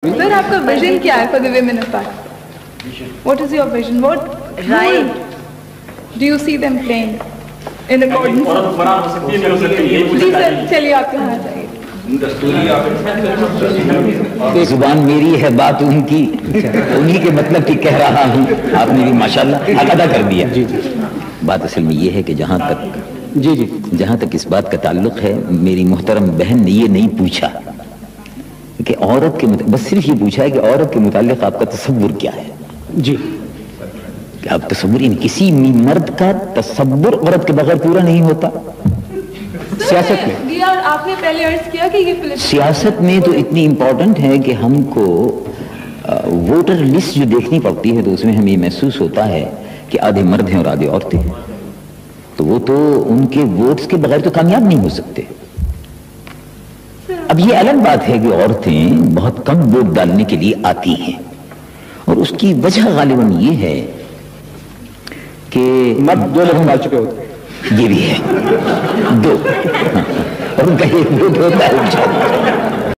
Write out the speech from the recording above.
Sir, आपका vision क्या है for the women of Pakistan? What is your vision? What role do you see them playing in accordance? जी sir, चलिए आप यहाँ आ जाइए। जुबान मेरी है बात उनकी, उन्हीं के मतलब की कह रहा हूँ। आपने भी माशाल्लाह हक अदा कर दिया। बात असल में ये है कि जहाँ तक इस बात का ताल्लुक है, मेरी मोहतरम बहन ने ये नहीं पूछा कि औरत के बस सिर्फ ये पूछा है कि औरत के मुताल्लिक आपका तसव्वुर क्या है। जी, कि आप तसव्वुर, किसी मर्द का तसव्वुर औरत के बगैर पूरा नहीं होता। सियासत में आपने पहले अर्ज किया कि ये सियासत में तो इतनी इम्पोर्टेंट है कि हमको वोटर लिस्ट जो देखनी पड़ती है तो उसमें हमें महसूस होता है कि आधे मर्द हैं और आधे औरतें हैं, तो वो तो उनके वोट्स के बगैर तो कामयाब नहीं हो सकते। अब ये अलग बात है कि औरतें बहुत कम वोट डालने के लिए आती हैं और उसकी वजह गालिबन ये है कि मर्द दो लोग डाल चुके होते हैं, ये भी है दो और उनका एक वोट होता है।